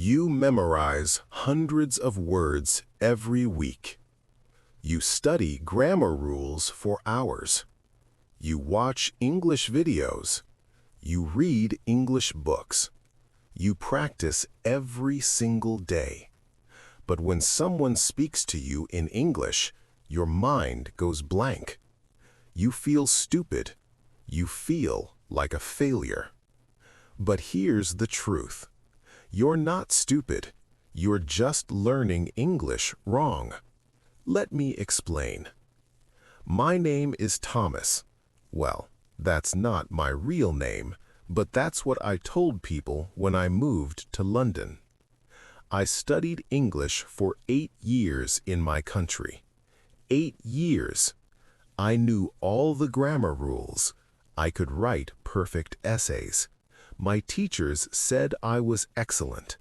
You memorize hundreds of words every week. You study grammar rules for hours. You watch English videos. You read English books. You practice every single day. But when someone speaks to you in English, your mind goes blank. You feel stupid. You feel like a failure. But here's the truth. You're not stupid. You're just learning English wrong. Let me explain. My name is Thomas. Well, that's not my real name, but that's what I told people when I moved to London. I studied English for 8 years in my country. 8 years. I knew all the grammar rules. I could write perfect essays. My teachers said I was excellent.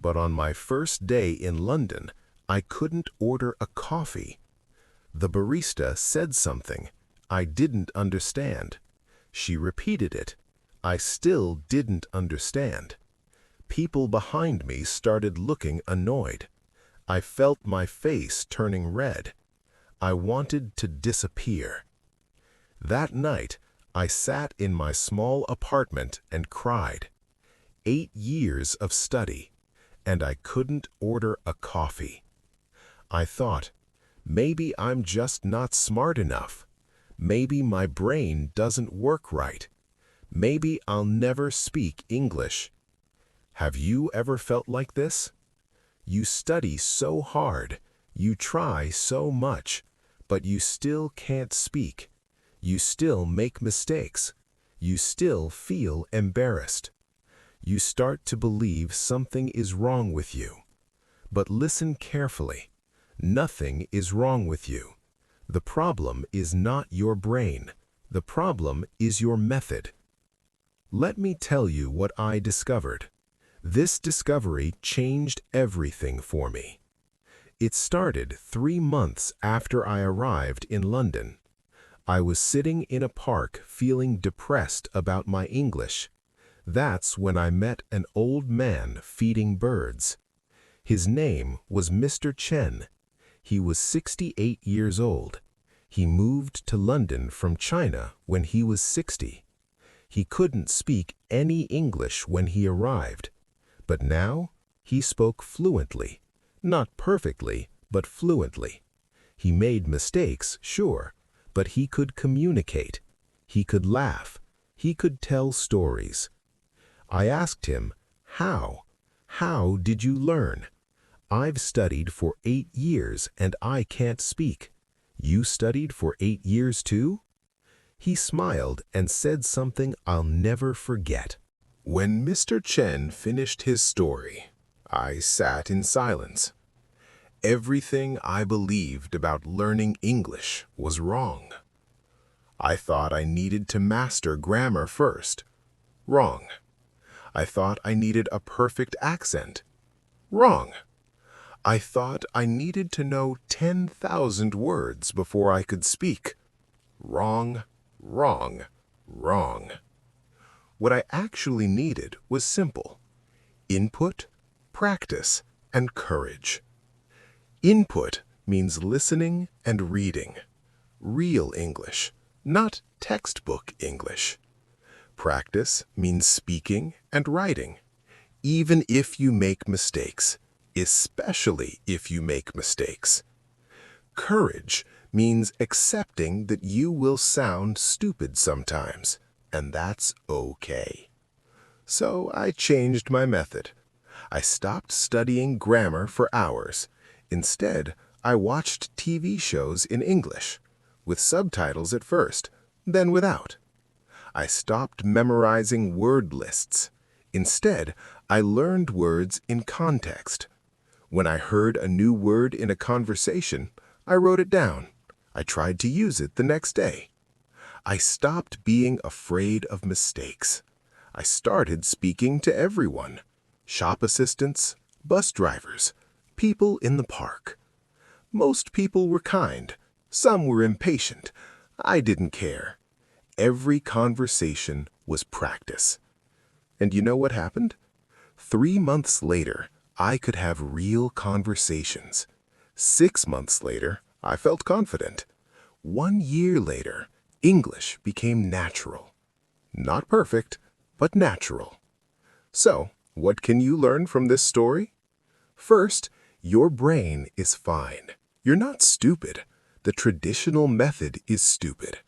But on my first day in London, I couldn't order a coffee. The barista said something. I didn't understand. She repeated it. I still didn't understand. People behind me started looking annoyed. I felt my face turning red. I wanted to disappear. That night, I sat in my small apartment and cried. 8 years of study, and I couldn't order a coffee. I thought, maybe I'm just not smart enough. Maybe my brain doesn't work right. Maybe I'll never speak English. Have you ever felt like this? You study so hard, you try so much, but you still can't speak. You still make mistakes. You still feel embarrassed. You start to believe something is wrong with you. But listen carefully. Nothing is wrong with you. The problem is not your brain. The problem is your method. Let me tell you what I discovered. This discovery changed everything for me. It started 3 months after I arrived in London. I was sitting in a park feeling depressed about my English. That's when I met an old man feeding birds. His name was Mr. Chen. He was 68 years old. He moved to London from China when he was 60. He couldn't speak any English when he arrived. But now, he spoke fluently. Not perfectly, but fluently. He made mistakes, sure, but he could communicate. He could laugh. He could tell stories. I asked him, how? How did you learn? I've studied for 8 years and I can't speak. You studied for 8 years too? He smiled and said something I'll never forget. When Mr. Chen finished his story, I sat in silence. Everything I believed about learning English was wrong. I thought I needed to master grammar first. Wrong. I thought I needed a perfect accent. Wrong. I thought I needed to know 10,000 words before I could speak. Wrong, wrong, wrong. What I actually needed was simple. Input, practice, and courage. Input means listening and reading. Real English, not textbook English. Practice means speaking and writing, even if you make mistakes, especially if you make mistakes. Courage means accepting that you will sound stupid sometimes, and that's okay. So I changed my method. I stopped studying grammar for hours. Instead, I watched TV shows in English, with subtitles at first, then without. I stopped memorizing word lists. Instead, I learned words in context. When I heard a new word in a conversation, I wrote it down. I tried to use it the next day. I stopped being afraid of mistakes. I started speaking to everyone. Shop assistants, bus drivers, people in the park. Most people were kind. Some were impatient. I didn't care. Every conversation was practice. And you know what happened? 3 months later, I could have real conversations. 6 months later, I felt confident. 1 year later, English became natural. Not perfect, but natural. So, what can you learn from this story? First, your brain is fine. You're not stupid. The traditional method is stupid.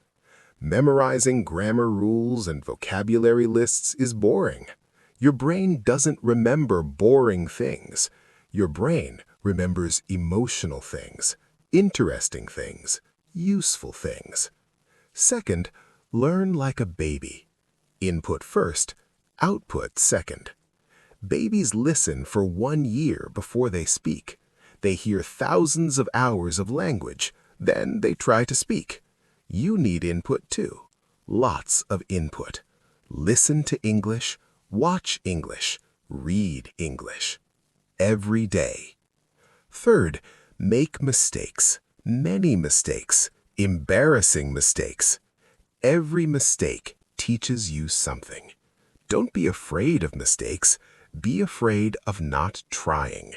Memorizing grammar rules and vocabulary lists is boring. Your brain doesn't remember boring things. Your brain remembers emotional things, interesting things, useful things. Second, learn like a baby. Input first, output second. Babies listen for 1 year before they speak. They hear thousands of hours of language, then they try to speak. You need input too. Lots of input. Listen to English, watch English, read English. Every day. Third, make mistakes. Many mistakes. Embarrassing mistakes. Every mistake teaches you something. Don't be afraid of mistakes. Be afraid of not trying.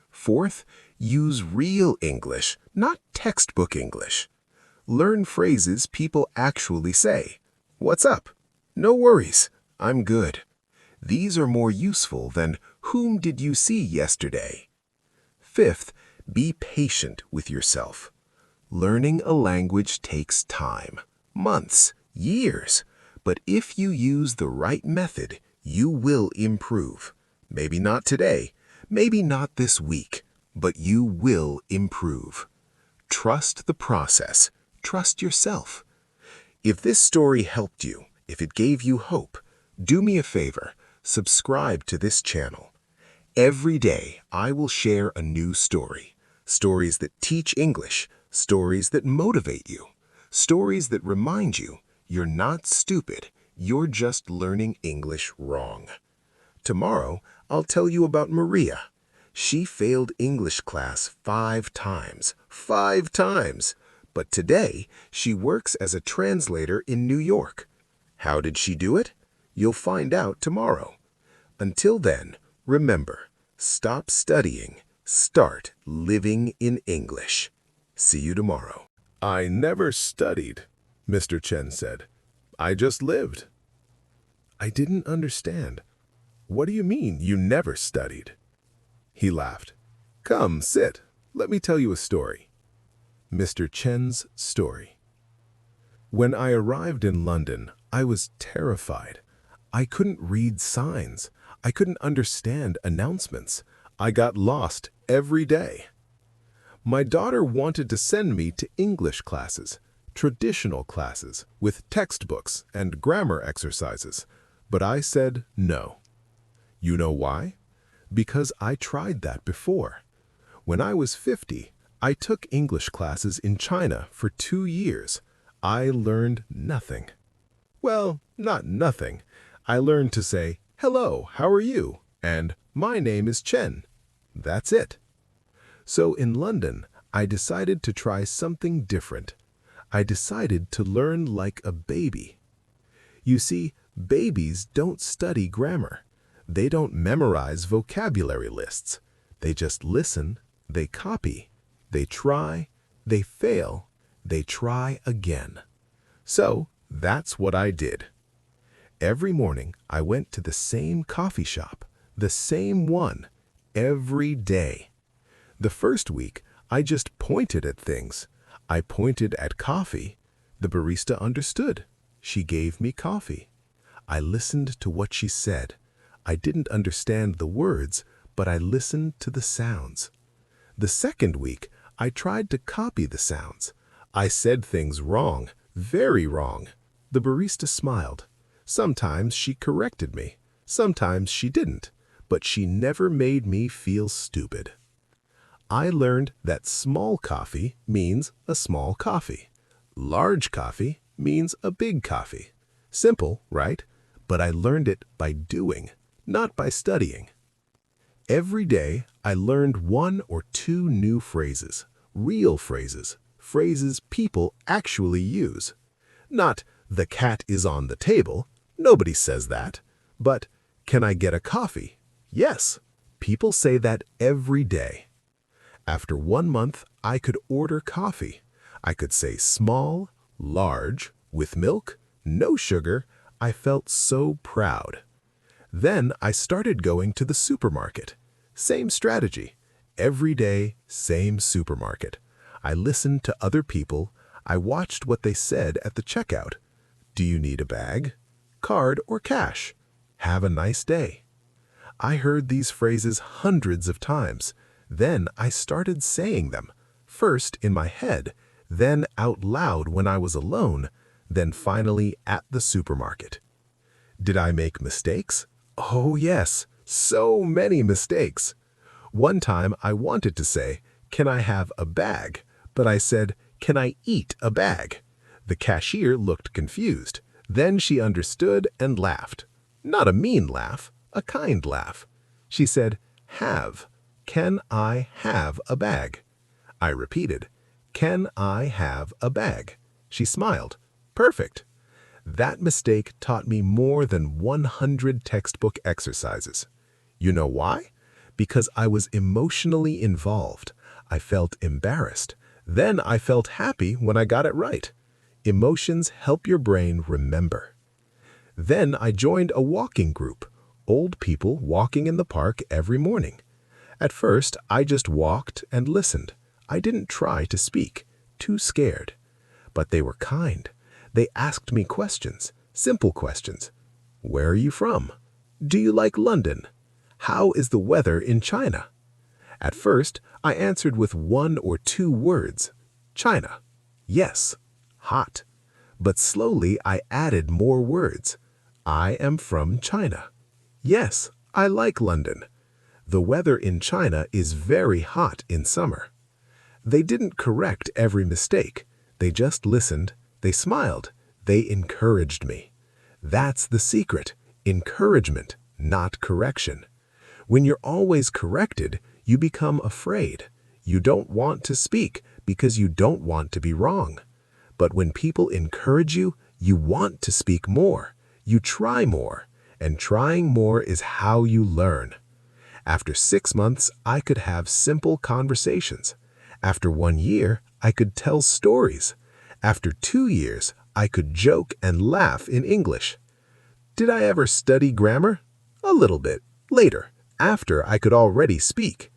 Fourth, use real English, not textbook English. Learn phrases people actually say. What's up? No worries, I'm good. These are more useful than whom did you see yesterday? Fifth, be patient with yourself. Learning a language takes time, months, years. But if you use the right method, you will improve. Maybe not today, maybe not this week, but you will improve. Trust the process. Trust yourself. If this story helped you, if it gave you hope, do me a favor, subscribe to this channel. Every day, I will share a new story. Stories that teach English, stories that motivate you, stories that remind you you're not stupid, you're just learning English wrong. Tomorrow, I'll tell you about Maria. She failed English class 5 times. 5 times! But today, she works as a translator in New York. How did she do it? You'll find out tomorrow. Until then, remember, stop studying, start living in English. See you tomorrow. I never studied, Mr. Chen said. I just lived. I didn't understand. What do you mean you never studied? He laughed. Come, sit. Let me tell you a story. Mr. Chen's story. When I arrived in London, I was terrified. I couldn't read signs. I couldn't understand announcements. I got lost every day. My daughter wanted to send me to English classes, traditional classes with textbooks and grammar exercises, but I said no. You know why? Because I tried that before. When I was 50, I took English classes in China for 2 years. I learned nothing. Well, not nothing. I learned to say, hello, how are you? And my name is Chen. That's it. So in London, I decided to try something different. I decided to learn like a baby. You see, babies don't study grammar. They don't memorize vocabulary lists. They just listen, they copy, they try, they fail, they try again. So that's what I did. Every morning, I went to the same coffee shop, the same one, every day. The first week, I just pointed at things. I pointed at coffee. The barista understood. She gave me coffee. I listened to what she said. I didn't understand the words, but I listened to the sounds. The second week, I tried to copy the sounds. I said things wrong, very wrong. The barista smiled. Sometimes she corrected me. Sometimes she didn't, but she never made me feel stupid. I learned that small coffee means a small coffee. Large coffee means a big coffee. Simple, right? But I learned it by doing, not by studying. Every day, I learned 1 or 2 new phrases, real phrases, phrases people actually use. Not, the cat is on the table, nobody says that, but, can I get a coffee? Yes, people say that every day. After 1 month, I could order coffee. I could say small, large, with milk, no sugar. I felt so proud. Then I started going to the supermarket. Same strategy. Every day, same supermarket. I listened to other people. I watched what they said at the checkout. Do you need a bag? Card or cash? Have a nice day. I heard these phrases hundreds of times. Then I started saying them, first in my head, then out loud when I was alone, then finally at the supermarket. Did I make mistakes? Oh yes, so many mistakes. One time I wanted to say, "Can I have a bag?" But I said, "Can I eat a bag?" The cashier looked confused. Then she understood and laughed. Not a mean laugh, a kind laugh. She said, "Have. Can I have a bag?" I repeated, "Can I have a bag?" She smiled. Perfect. That mistake taught me more than 100 textbook exercises. You know why? Because I was emotionally involved. I felt embarrassed. Then I felt happy when I got it right. Emotions help your brain remember. Then I joined a walking group, old people walking in the park every morning. At first, I just walked and listened. I didn't try to speak, too scared. But they were kind. They asked me questions, simple questions. Where are you from? Do you like London? How is the weather in China? At first, I answered with 1 or 2 words. China. Yes. Hot. But slowly I added more words. I am from China. Yes, I like London. The weather in China is very hot in summer. They didn't correct every mistake. They just listened. They smiled. They encouraged me. That's the secret. Encouragement, not correction. When you're always corrected, you become afraid. You don't want to speak because you don't want to be wrong. But when people encourage you, you want to speak more. You try more. And trying more is how you learn. After 6 months, I could have simple conversations. After 1 year, I could tell stories. After 2 years, I could joke and laugh in English. Did I ever study grammar? A little bit, later, after I could already speak.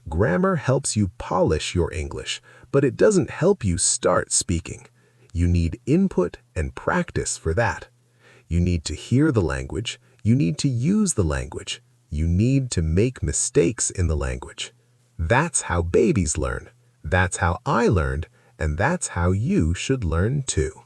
Grammar helps you polish your English, but it doesn't help you start speaking. You need input and practice for that. You need to hear the language. You need to use the language. You need to make mistakes in the language. That's how babies learn. That's how I learned, and that's how you should learn too.